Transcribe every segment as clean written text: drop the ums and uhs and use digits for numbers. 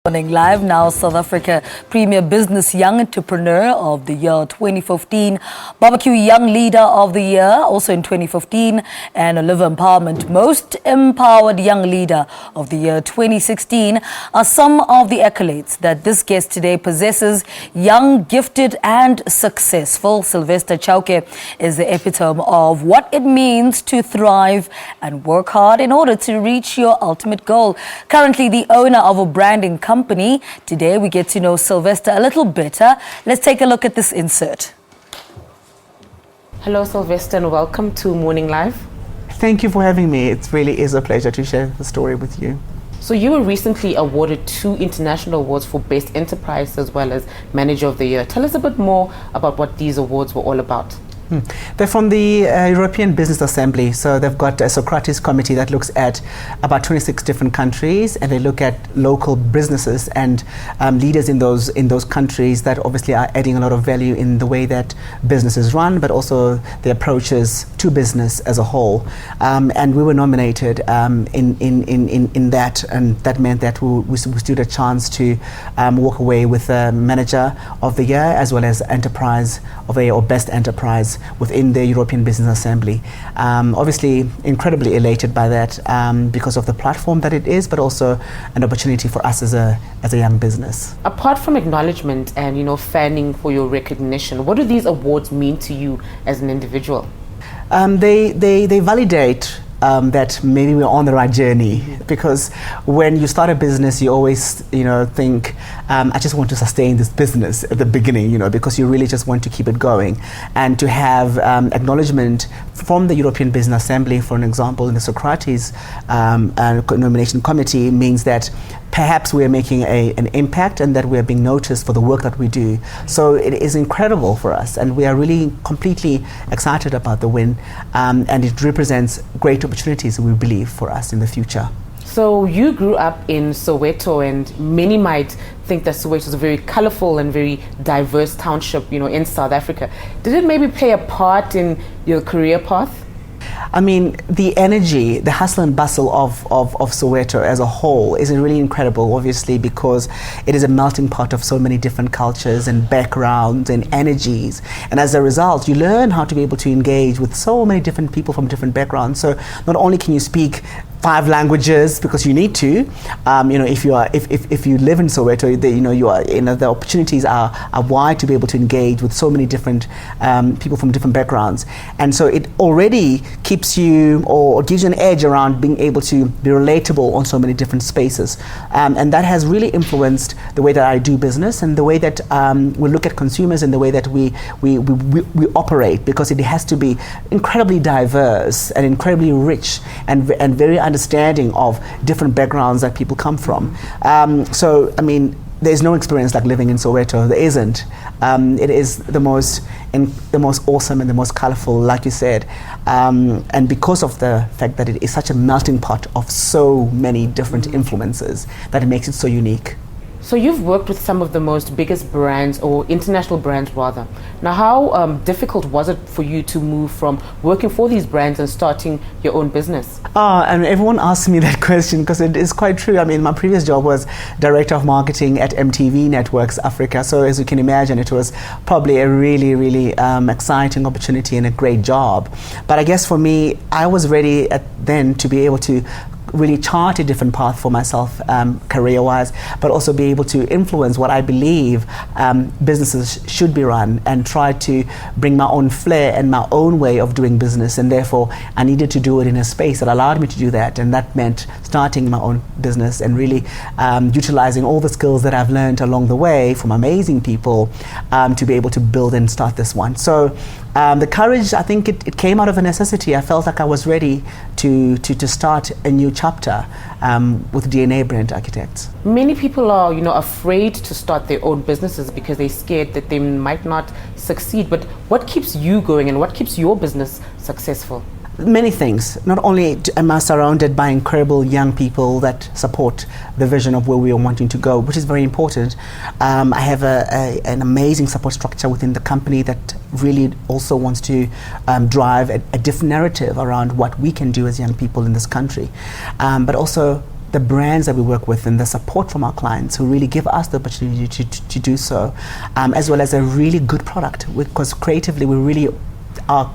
Morning Live, now South Africa Premier Business Young Entrepreneur of the Year 2015, BBQ Young Leader of the Year also in 2015, and a Liver Empowerment Most Empowered Young Leader of the Year 2016 are some of the accolades that this guest today possesses. Young, gifted and successful, Sylvester Chauke is the epitome of what it means to thrive and work hard in order to reach your ultimate goal. Currently the owner of a branding company. Today we get to know Sylvester a little better. Let's take a look at this insert. Hello Sylvester, and welcome to Morning Live. Thank you for having me. It really is a pleasure to share the story with you. So you were recently awarded 2 international awards for Best Enterprise as well as Manager of the Year. Tell us a bit more about what these awards were all about. They're from the European Business Assembly. So they've got a Socrates committee that looks at about 26 different countries, and they look at local businesses and leaders in those countries that obviously are adding a lot of value in the way that businesses run, but also the approaches to business as a whole. And we were nominated in that, and that meant that we stood a chance to walk away with Manager of the Year as well as Enterprise of the Year, or Best Enterprise within the European Business Assembly. Obviously incredibly elated by that because of the platform that it is, but also an opportunity for us as a young business. Apart from acknowledgement and fanning for your recognition, what do these awards mean to you as an individual? They validate that maybe we're on the right journey, because when you start a business you always think I just want to sustain this business at the beginning, because you really just want to keep it going. And to have acknowledgement from the European Business Assembly, for an example, in the Socrates nomination committee, means that perhaps we are making an impact and that we are being noticed for the work that we do. So it is incredible for us, and we are really completely excited about the win, and it represents great opportunities, we believe, for us in the future. So you grew up in Soweto, and many might think that Soweto is a very colorful and very diverse township, in South Africa. Did it maybe play a part in your career path? I mean, the energy, the hustle and bustle of Soweto as a whole is really incredible, obviously, because it is a melting pot of so many different cultures and backgrounds and energies. And as a result, you learn how to be able to engage with so many different people from different backgrounds. So not only can you speak 5 languages, because you need to, if you live in Soweto, the opportunities are wide to be able to engage with so many different people from different backgrounds. And so it already keeps you, or gives you an edge around being able to be relatable on so many different spaces. And that has really influenced the way that I do business, and the way that we look at consumers, and the way that we operate, because it has to be incredibly diverse and incredibly rich and very understanding of different backgrounds that people come from. So, I mean, there's no experience like living in Soweto. There isn't. It is the most awesome and the most colorful, like you said. And because of the fact that it is such a melting pot of so many different influences, that it makes it so unique. So you've worked with some of the most biggest brands, or international brands rather. Now, how difficult was it for you to move from working for these brands and starting your own business? And everyone asks me that question, because it is quite true. I mean, my previous job was Director of Marketing at MTV Networks Africa. So as you can imagine, it was probably a really, really exciting opportunity and a great job. But I guess for me, I was ready then to be able to really chart a different path for myself career-wise, but also be able to influence what I believe businesses should be run, and try to bring my own flair and my own way of doing business. And therefore I needed to do it in a space that allowed me to do that, and that meant starting my own business and really utilizing all the skills that I've learned along the way from amazing people to be able to build and start this one. So the courage, I think it came out of a necessity. I felt like I was ready to start a new chapter with DNA Brand Architects. Many people are, afraid to start their own businesses because they're scared that they might not succeed. But what keeps you going, and what keeps your business successful? Many things. Not only am I surrounded by incredible young people that support the vision of where we are wanting to go, which is very important. I have an amazing support structure within the company that really also wants to drive a different narrative around what we can do as young people in this country. But also the brands that we work with and the support from our clients who really give us the opportunity to do so, as well as a really good product, because creatively we really are,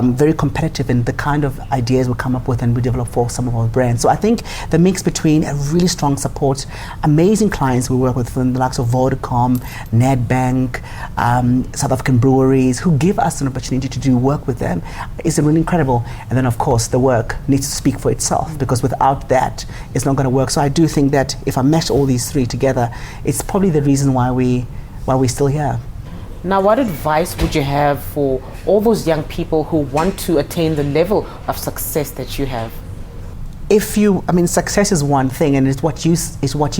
very competitive in the kind of ideas we come up with and we develop for some of our brands. So I think the mix between a really strong support, amazing clients we work with from the likes of Vodacom, Nedbank, South African breweries, who give us an opportunity to do work with them, is really incredible. And then of course the work needs to speak for itself, because without that it's not going to work. So I do think that if I mesh all these three together, it's probably the reason why we're still here. Now, what advice would you have for all those young people who want to attain the level of success that you have? Success is one thing, and it's what you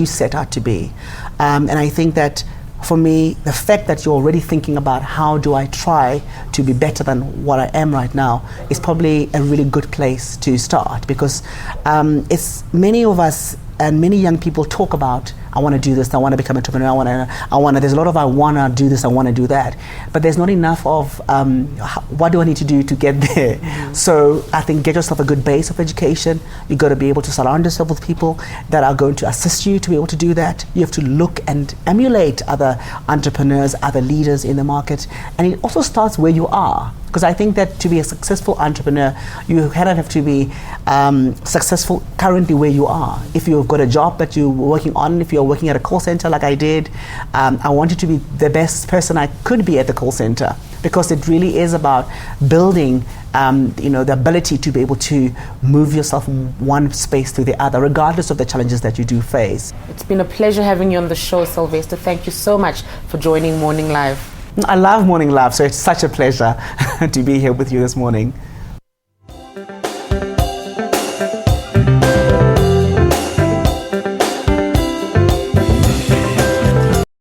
set out to be. And I think that for me, the fact that you're already thinking about how do I try to be better than what I am right now is probably a really good place to start, because it's many of us and many young people talk about, I want to do this, I want to become an entrepreneur, there's a lot of I want to do this, I want to do that. But there's not enough of what do I need to do to get there? Mm-hmm. So I think get yourself a good base of education. You've got to be able to surround yourself with people that are going to assist you to be able to do that. You have to look and emulate other entrepreneurs, other leaders in the market. And it also starts where you are. Because I think that to be a successful entrepreneur, you kind of have to be successful currently where you are. If you've got a job that you're working on, if you're working at a call center like I did, I wanted to be the best person I could be at the call center, because it really is about building the ability to be able to move yourself from one space to the other, regardless of the challenges that you do face. It's been a pleasure having you on the show, Sylvester. Thank you so much for joining Morning Live. I love Morning Live, so it's such a pleasure to be here with you this morning.